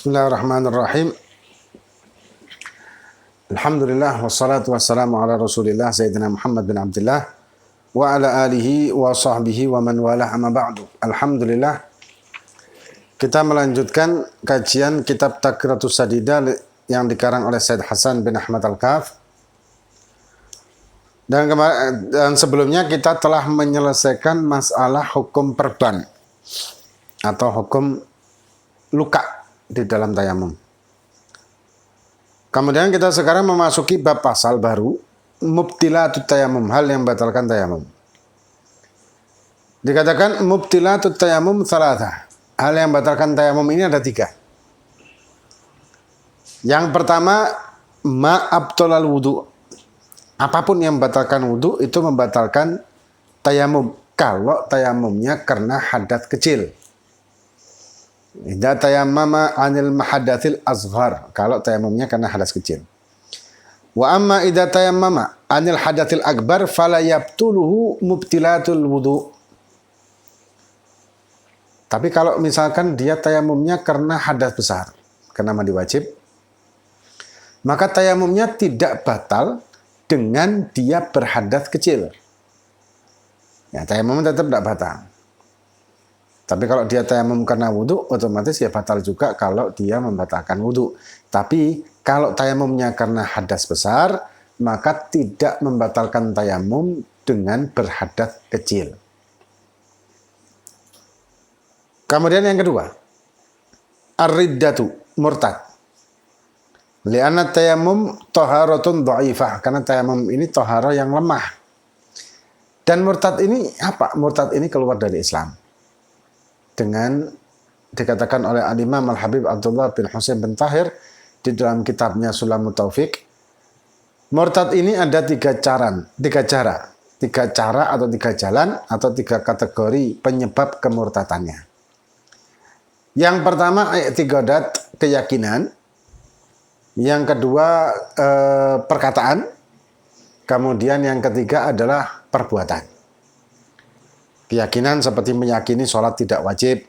Bismillahirrahmanirrahim. Alhamdulillah wassalatu wassalamu ala Rasulillah Sayyidina Muhammad bin Abdullah wa ala alihi wa sahbihi wa man walah amma ba'du. Alhamdulillah, kita melanjutkan kajian kitab Taqriyatus Sadidah yang dikarang oleh Said Hasan bin Ahmad Al-Kaf. Dan sebelumnya kita telah menyelesaikan masalah hukum perban atau hukum luka di dalam tayamum. Kemudian kita sekarang memasuki bab pasal baru, mubtilatut tayamum, hal yang membatalkan tayamum. Dikatakan mubtilatut tayamum salatah. Hal yang membatalkan tayamum ini ada 3. Yang pertama, ma'abtolal wudu. Apapun yang membatalkan wudu itu membatalkan tayamum. Kalau tayamumnya karena hadas kecil. Idza tayammama 'anil mahadatsil asghar, kalau tayamumnya karena hadas kecil. Wa amma idza tayammama 'anil hadatsil akbar fala yabtuluhu mubtilatul wudu. Tapi kalau misalkan dia tayamumnya karena hadas besar, karena mandi wajib, maka tayamumnya tidak batal dengan dia berhadas kecil. Ya, tayamum tetap tidak batal. Tapi kalau dia tayamum karena wudhu, otomatis ya batal juga kalau dia membatalkan wudhu. Tapi kalau tayamumnya karena hadas besar, maka tidak membatalkan tayamum dengan berhadas kecil. Kemudian yang kedua, ar-riddatu, murtad. Li'anna tayamum taharatun dha'ifah, karena tayamum ini taharah yang lemah. Dan murtad ini apa? Murtad ini keluar dari Islam. Dengan dikatakan oleh Al-Imam Al-Habib Abdullah bin Husain bin Tahir di dalam kitabnya Sulamut Taufik, murtad ini ada 3 cara atau 3 jalan atau 3 kategori penyebab kemurtadannya. Yang pertama i'tiqadat, keyakinan. Yang kedua perkataan. Kemudian yang ketiga adalah perbuatan. Keyakinan seperti meyakini sholat tidak wajib,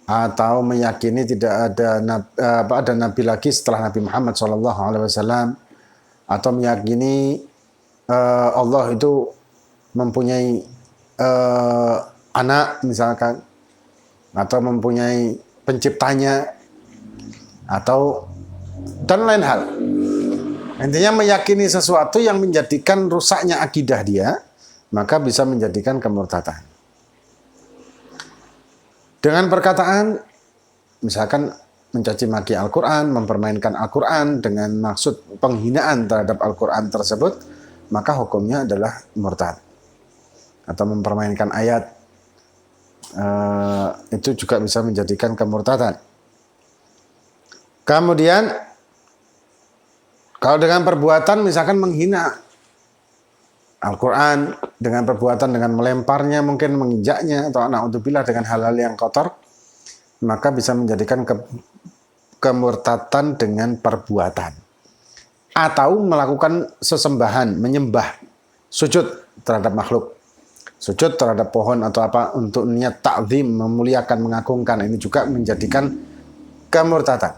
atau meyakini tidak ada nabi lagi setelah Nabi Muhammad SAW, atau meyakini Allah itu mempunyai anak misalkan, atau mempunyai penciptanya, atau dan lain hal. Intinya meyakini sesuatu yang menjadikan rusaknya akidah dia, maka bisa menjadikan kemurtadan. Dengan perkataan, misalkan mencaci maki Al-Quran, mempermainkan Al-Quran dengan maksud penghinaan terhadap Al-Quran tersebut, maka hukumnya adalah murtad. Atau mempermainkan ayat, itu juga bisa menjadikan kemurtadan. Kemudian, kalau dengan perbuatan, misalkan menghina Al-Quran dengan perbuatan, dengan melemparnya, mungkin menginjaknya, atau na'udzubillah dengan hal-hal yang kotor, maka bisa menjadikan kemurtadan dengan perbuatan. Atau melakukan sesembahan, menyembah, sujud terhadap makhluk, sujud terhadap pohon atau apa, untuk niat ta'zim, memuliakan, mengagungkan, ini juga menjadikan kemurtadan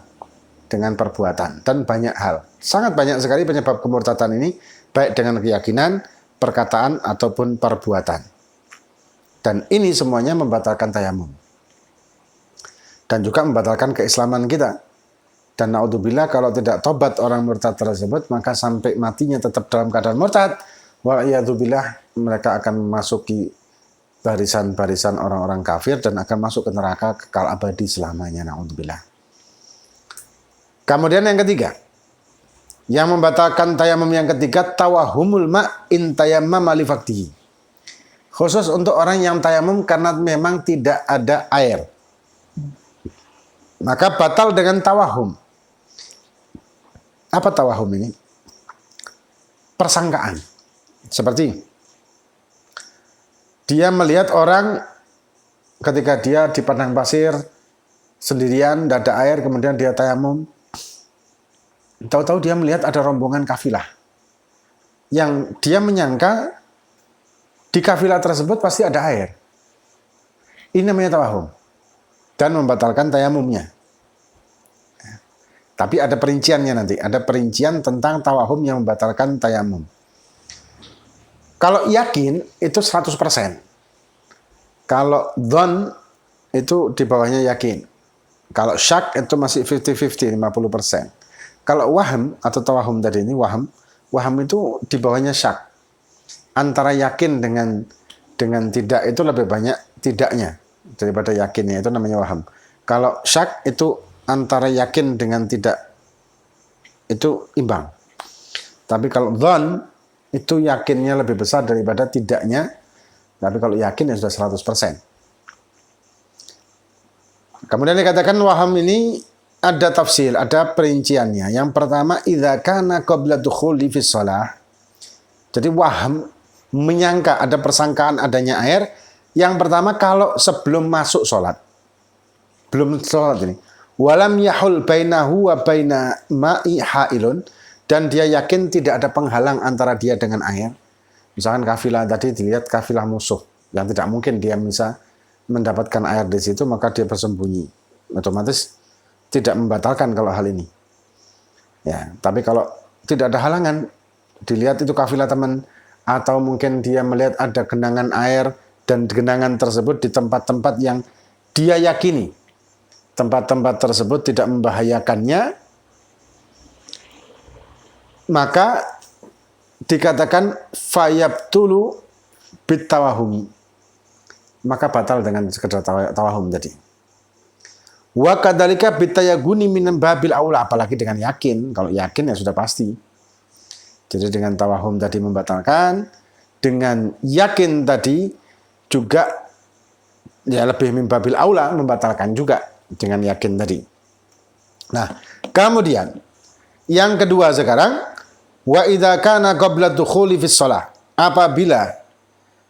dengan perbuatan. Dan banyak hal, sangat banyak sekali penyebab kemurtadan ini, baik dengan keyakinan, perkataan ataupun perbuatan. Dan ini semuanya membatalkan tayamum. Dan juga membatalkan keislaman kita. Dan naudzubillah, kalau tidak tobat orang murtad tersebut, maka sampai matinya tetap dalam keadaan murtad, wa'iyadzubillah, mereka akan memasuki barisan-barisan orang-orang kafir dan akan masuk ke neraka kekal abadi selamanya, naudzubillah. Kemudian yang ketiga, yang membatalkan tayamum yang ketiga, tawahumul ma' in tayammama li faqdihi. Khusus untuk orang yang tayamum karena memang tidak ada air, maka batal dengan tawahum. Apa tawahum ini? Persangkaan. Seperti dia melihat orang ketika dia di padang pasir sendirian, tidak ada air, kemudian dia tayamum. Tahu-tahu dia melihat ada rombongan kafilah yang dia menyangka di kafilah tersebut pasti ada air. Ini namanya tawahum dan membatalkan tayamumnya. Tapi ada perinciannya nanti. Ada perincian tentang tawahum yang membatalkan tayamum. Kalau yakin itu 100%. Kalau dhon itu di bawahnya yakin. Kalau syak itu masih 50-50, 50%. Kalau waham atau tawahum tadi ini, waham itu di bawahnya syak. Antara yakin dengan tidak itu lebih banyak tidaknya daripada yakinnya, itu namanya waham. Kalau syak itu antara yakin dengan tidak, itu imbang. Tapi kalau dhon itu yakinnya lebih besar daripada tidaknya. Tapi kalau yakin ya sudah 100%. Kemudian dikatakan waham ini ada tafsir, ada perinciannya. Yang pertama, idza kana qabla dukhuli fi shalah. Jadi waham menyangka, ada persangkaan adanya air. Yang pertama kalau sebelum masuk sholat. Belum sholat ini. Walam yahul bainahu wa baina ma'i hailun. Dan dia yakin tidak ada penghalang antara dia dengan air. Misalkan kafilah tadi dilihat kafilah musuh. Yang tidak mungkin dia bisa mendapatkan air di situ, maka dia bersembunyi. Otomatis tidak membatalkan kalau hal ini. Ya, tapi kalau tidak ada halangan, dilihat itu kafilah teman, atau mungkin dia melihat ada genangan air dan genangan tersebut di tempat-tempat yang dia yakini tempat-tempat tersebut tidak membahayakannya, maka dikatakan fayabtulu bitawahumi, maka batal dengan sekedar tawahum tadi. Wa kadzalika bitayaguni min babil aula, apalagi dengan yakin. Kalau yakin ya sudah pasti. Jadi dengan tawahum tadi membatalkan, dengan yakin tadi juga ya lebih min babil aula membatalkan juga dengan yakin tadi. Nah, kemudian yang kedua sekarang, wa idza kana qabla dukhuli fis shalah, apabila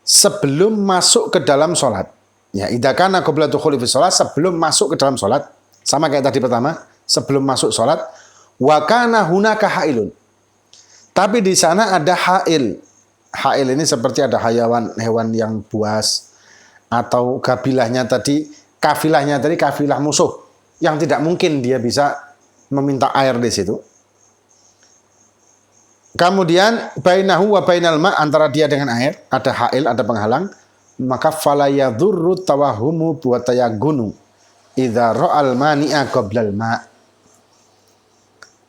sebelum masuk ke dalam sholat. Ya, idza kana qabla dukhuli fis shalah, sebelum masuk ke dalam sholat. Sama kayak tadi pertama, sebelum masuk sholat. Wa kana hunaka hailun. Tapi di sana ada hail. Hail ini seperti ada hewan yang buas. Atau kabilahnya tadi, kafilahnya tadi kafilah musuh. Yang tidak mungkin dia bisa meminta air di situ. Kemudian bainahu wa bainal ma, antara dia dengan air ada hail, ada penghalang, maka fala yadhurru tawahumu wa tayagunu idza ra'al mani'a qablal ma.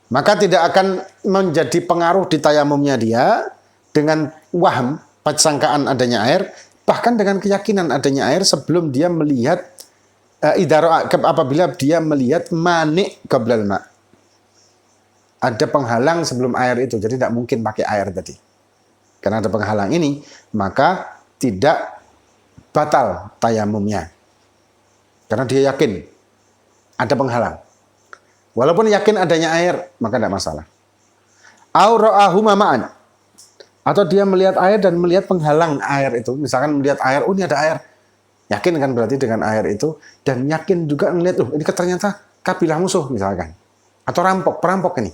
Maka tidak akan menjadi pengaruh di tayamumnya dia dengan waham, persangkaan adanya air, bahkan dengan keyakinan adanya air sebelum dia melihat apabila dia melihat mani' qablal ma. Ada penghalang sebelum air itu, jadi tidak mungkin pakai air tadi. Karena ada penghalang ini, maka tidak batal tayamumnya. Karena dia yakin ada penghalang. Walaupun yakin adanya air, maka tidak masalah. Au ra'ahu ma'an. Atau dia melihat air dan melihat penghalang air itu. Misalkan melihat air, oh ini ada air. Yakin kan berarti dengan air itu. Dan yakin juga melihat, ini ternyata kabilah musuh misalkan. Atau perampok ini.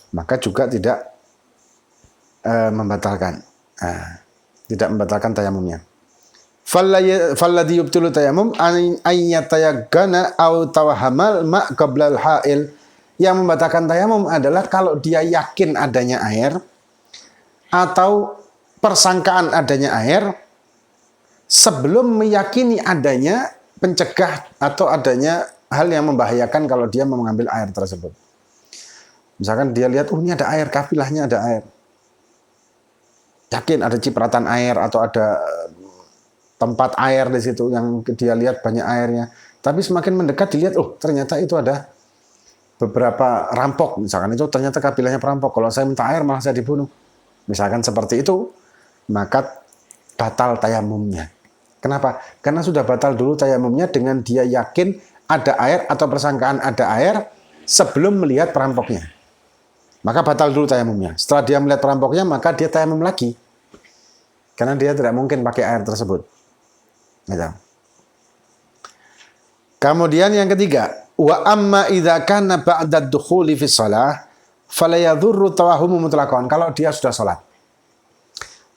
Maka juga tidak membatalkan. Tidak membatalkan tayamumnya. Falladhi yubtilu tayamum ayyatayaggana aw tawahamal ma qablal hail. Yang membatalkan tayamum adalah kalau dia yakin adanya air atau persangkaan adanya air sebelum meyakini adanya pencegah atau adanya hal yang membahayakan kalau dia mengambil air tersebut. Misalkan dia lihat, ini ada air, kafilahnya ada air. Yakin ada cipratan air atau ada tempat air di situ yang dia lihat banyak airnya. Tapi semakin mendekat dilihat, ternyata itu ada beberapa rampok. Misalkan itu ternyata kafilahnya perampok. Kalau saya minta air malah saya dibunuh. Misalkan seperti itu, maka batal tayamumnya. Kenapa? Karena sudah batal dulu tayamumnya dengan dia yakin ada air atau persangkaan ada air sebelum melihat perampoknya. Maka batal dulu tayamumnya. Setelah dia melihat perampoknya, maka dia tayamum lagi. Karena dia tidak mungkin pakai air tersebut. Gitu. Kemudian yang ketiga, wa amma idza kana ba'da dukhuli fi shalah fala yadhurru tawahumu mutlaqan. Kalau dia sudah sholat.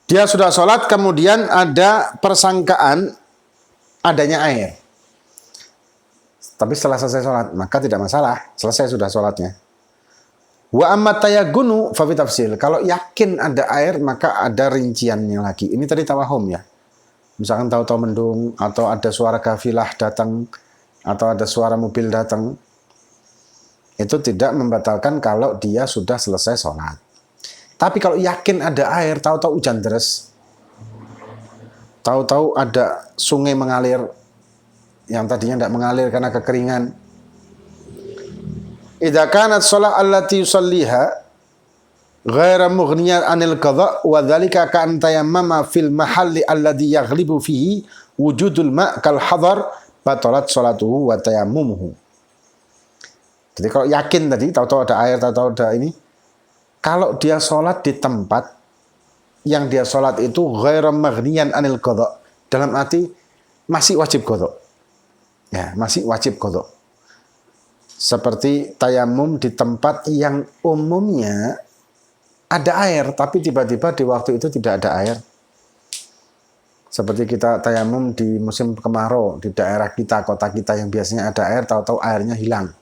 Dia sudah sholat, kemudian ada persangkaan adanya air. Tapi setelah selesai sholat, maka tidak masalah. Selesai sudah sholatnya. Wa amma tayaggunu fa fi tafsil. Kalau yakin ada air, maka ada rinciannya lagi. Ini tadi tawahum ya. Misalkan tahu-tahu mendung, atau ada suara kafilah datang, atau ada suara mobil datang. Itu tidak membatalkan kalau dia sudah selesai sholat. Tapi kalau yakin ada air, tahu-tahu hujan deras, tahu-tahu ada sungai mengalir, yang tadinya tidak mengalir karena kekeringan. Idza kanat shalah allati yusalliha ghaira mughniyat 'anil qadha wa dzalika ka'an tayammama fil mahalli alladhi yaghlibu fihi wujudul ma' kal hadar batalat shalatuhu wa tayammumuhu. Jadi kalau yakin tadi, tahu-tahu ada air, tahu-tahu ada ini, kalau dia sholat di tempat yang dia sholat itu ghairu maghniyan anil qadha, dalam arti masih wajib qadha. Ya, masih wajib qadha. Seperti tayamum di tempat yang umumnya ada air, tapi tiba-tiba di waktu itu tidak ada air. Seperti kita tayamum di musim kemarau di daerah kita, kota kita yang biasanya ada air, tahu-tahu airnya hilang.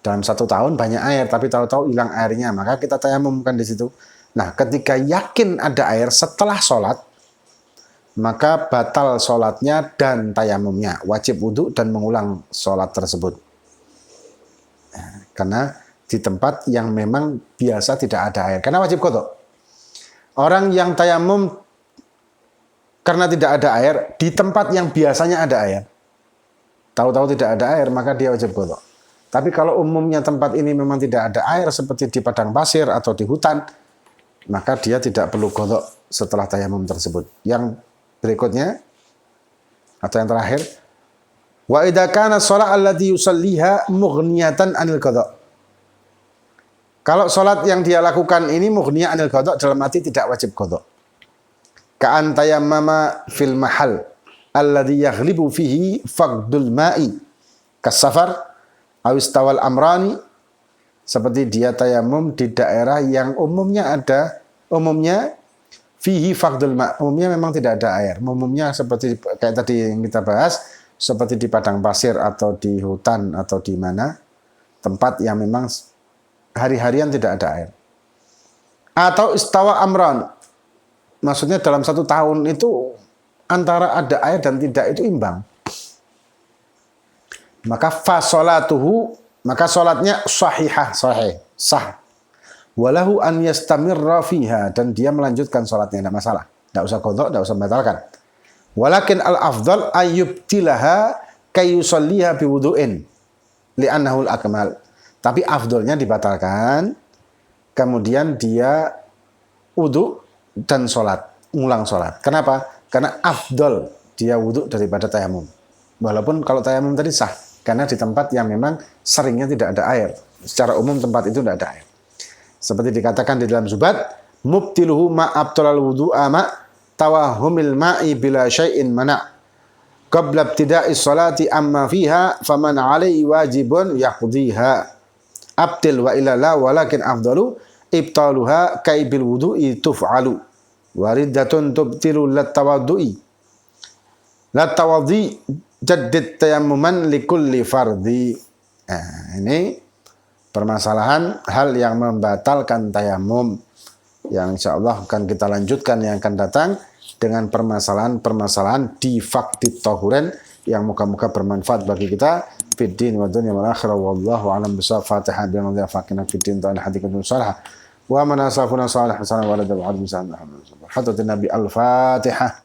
Dalam 1 tahun banyak air, tapi tahu-tahu hilang airnya, maka kita tayamumkan di situ. Nah, ketika yakin ada air setelah sholat, maka batal sholatnya dan tayamumnya, wajib wudhu dan mengulang sholat tersebut. Nah, karena di tempat yang memang biasa tidak ada air, karena wajib qadha. Orang yang tayamum karena tidak ada air di tempat yang biasanya ada air, tahu-tahu tidak ada air, maka dia wajib qadha. Tapi kalau umumnya tempat ini memang tidak ada air seperti di padang pasir atau di hutan, maka dia tidak perlu qadha setelah tayamum tersebut. Yang berikutnya atau yang terakhir, wa idza kana shalah allati yusalliha mughniyatan 'anil qadha. Kalau salat yang dia lakukan ini mughniyatan 'anil qadha, dalam arti tidak wajib qadha. Ka'an tayammama fil mahal alladhi yaghlibu fihi faqdul ma'i kasafar awistawal amrani, seperti dia tayamum di daerah yang umumnya fihi faqdul ma', umumnya memang tidak ada air. Umumnya seperti kayak tadi yang kita bahas, seperti di padang pasir atau di hutan atau di mana tempat yang memang hari-harian tidak ada air. Atau istawa amran, maksudnya dalam 1 tahun itu antara ada air dan tidak itu imbang. Maka fasolatuhu, maka solatnya sahihah, sah. Walahu an yastamirra fiha, dan dia melanjutkan solatnya, tidak masalah. Tidak usah qadha, tidak usah membatalkan. Walakin al-afdal ayyubtilaha kayusalliha biwudu'in li'annahu al-akmal. Tapi afdolnya dibatalkan, kemudian dia wudu dan solat, ngulang solat. Kenapa? Karena afdol dia wudu daripada tayamum. Walaupun kalau tayamum tadi sah, karena di tempat yang memang seringnya tidak ada air. Secara umum tempat itu tidak ada air. Seperti dikatakan di dalam Zubat, mubtiluhu ma'abtalal wudu'a ma' tawahumil ma'i bila syai'in mana' qabla ibtida'is salati amma fiha faman 'alaihi wajibun yaqdiha. Abtil wa illa la walakin afdalu ibtaluha kaibil wudu'i tuf'alu. Wariddatun tubtilu lat-tawaddu'i. Lat-tawaddi jaddid tayammuman likulli fardhi. Nah, ini permasalahan hal yang membatalkan tayamum yang insya Allah akan kita lanjutkan yang akan datang dengan permasalahan-permasalahan di faqdit tahuren yang moga-moga bermanfaat bagi kita fid din wa dunya wal akhirah. Wallahu a'lam bissawab. Fatihah bi madza faqina fid din ta'ala hadikatun salah wa manasafuna salih hasan wa la da'u hatta nabi al-fatihah.